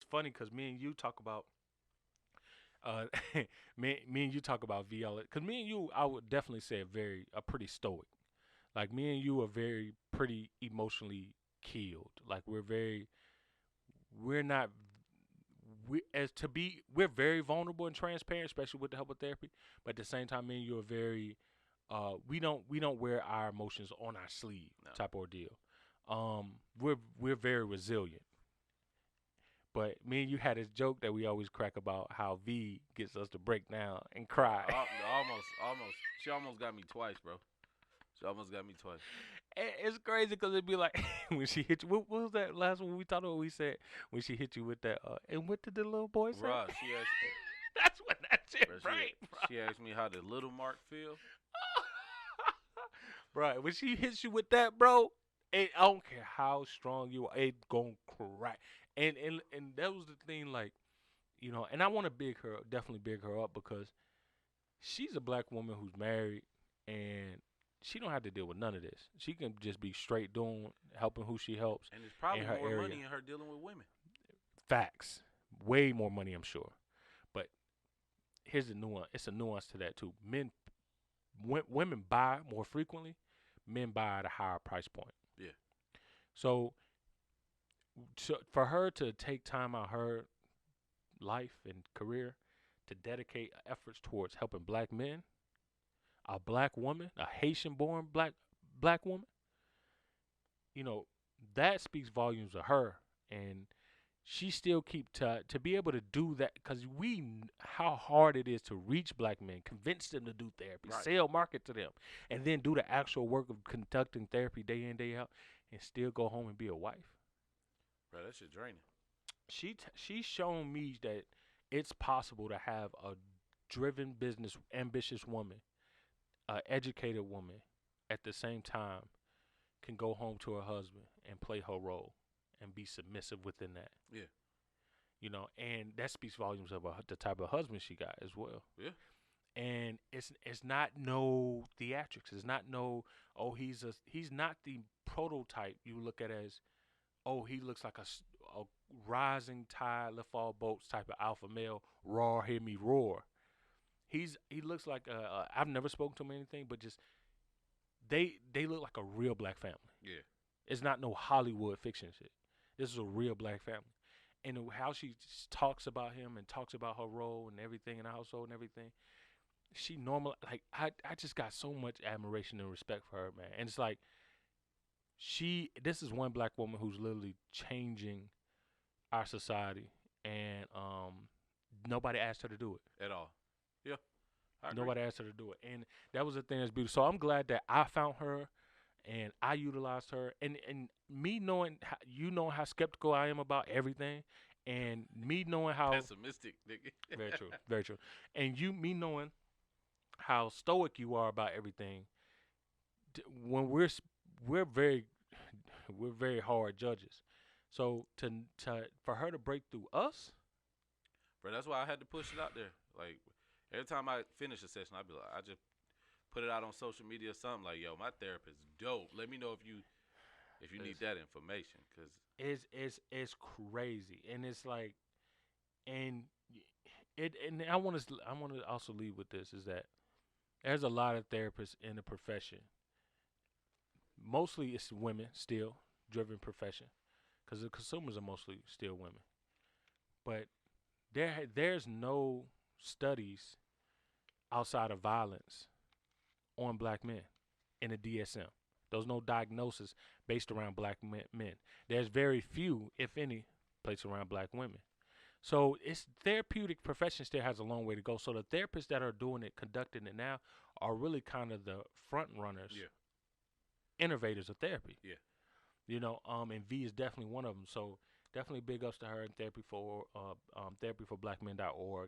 funny because me and you talk about uh me and you talk about VL because me and you I would definitely say a pretty stoic. Like me and you are very pretty emotionally killed. Like we're not we as to be we're very vulnerable and transparent, especially with the help of therapy. But at the same time, me and you are very we don't wear our emotions on our sleeve No. type ordeal. We're very resilient. But me and you had this joke that we always crack about how V gets us to break down and Bro, cry. almost. She almost got me twice, bro. She almost got me twice. And it's crazy because it'd be like when she hit you. What was that last one we talked about? We said when she hit you with that. And what did the little boy say? Bruh, she asked, That's what that shit, bruh, right, she asked me how did little Mark feel. bro? When she hits you with that, bro, I don't care how strong you are, it gon' crack. And that was the thing, like and I want to definitely big her up because she's a black woman who's married and she don't have to deal with none of this. She can just be straight doing helping who she helps And there's in probably her more area. money in her dealing with women. Facts. Way more money, I'm sure. But here's the nuance. It's a nuance to that too. Women buy more frequently. Men buy at a higher price point. Yeah. So, for her to take time out her life and career to dedicate efforts towards helping black men, a black woman, a Haitian-born black woman, you know, that speaks volumes of her and she still keep to be able to do that because how hard it is to reach black men, convince them to do therapy, Right. sell market to them, and then do the actual work of conducting therapy day in day out, and still go home and be a wife. Bro, that shit draining. She's shown me that it's possible to have a driven business, ambitious woman, a educated woman, at the same time can go home to her husband and play her role and be submissive within that. Yeah. And that speaks volumes of the type of husband she got as well. Yeah. And it's not no theatrics. It's not no he's not the prototype you look at as he looks like a rising tide lift all boats type of alpha male raw hear me roar. He looks like I've never spoken to him anything, but just they look like a real black family. Yeah. It's not no Hollywood fiction shit. This is a real black family. And how she talks about him and talks about her role and everything in the household and everything, she normal like I just got so much admiration and respect for her, man. And it's like this is one black woman who's literally changing our society, and nobody asked her to do it. At all. Yeah. I agree. Nobody asked her to do it, and that was the thing that's beautiful. So I'm glad that I found her and I utilized her, and me knowing how skeptical I am about everything, and me knowing how Pessimistic, nigga. very true, very true, and me knowing how stoic you are about everything. When we're very we're very hard judges, so to for her to break through us, Bro, that's why I had to push it out there. Like every time I finish a session, I'd be like, I just put it out on social media or something like, yo, my therapist dope. Let me know if you need it's that information, cause it's crazy, and it's like, and and I want to also leave with this is that there's a lot of therapists in the profession. Mostly it's women still driven profession because the consumers are mostly still women. But there's no studies outside of violence on black men in the DSM. There's no diagnosis based around black men. There's very few, if any, placed around black women. So it's therapeutic profession still has a long way to go. So the therapists that are doing it, conducting it now, are really kind of the front runners, yeah, innovators of therapy. yeah. And V is definitely one of them. So definitely big ups to her and therapy for blackmen.org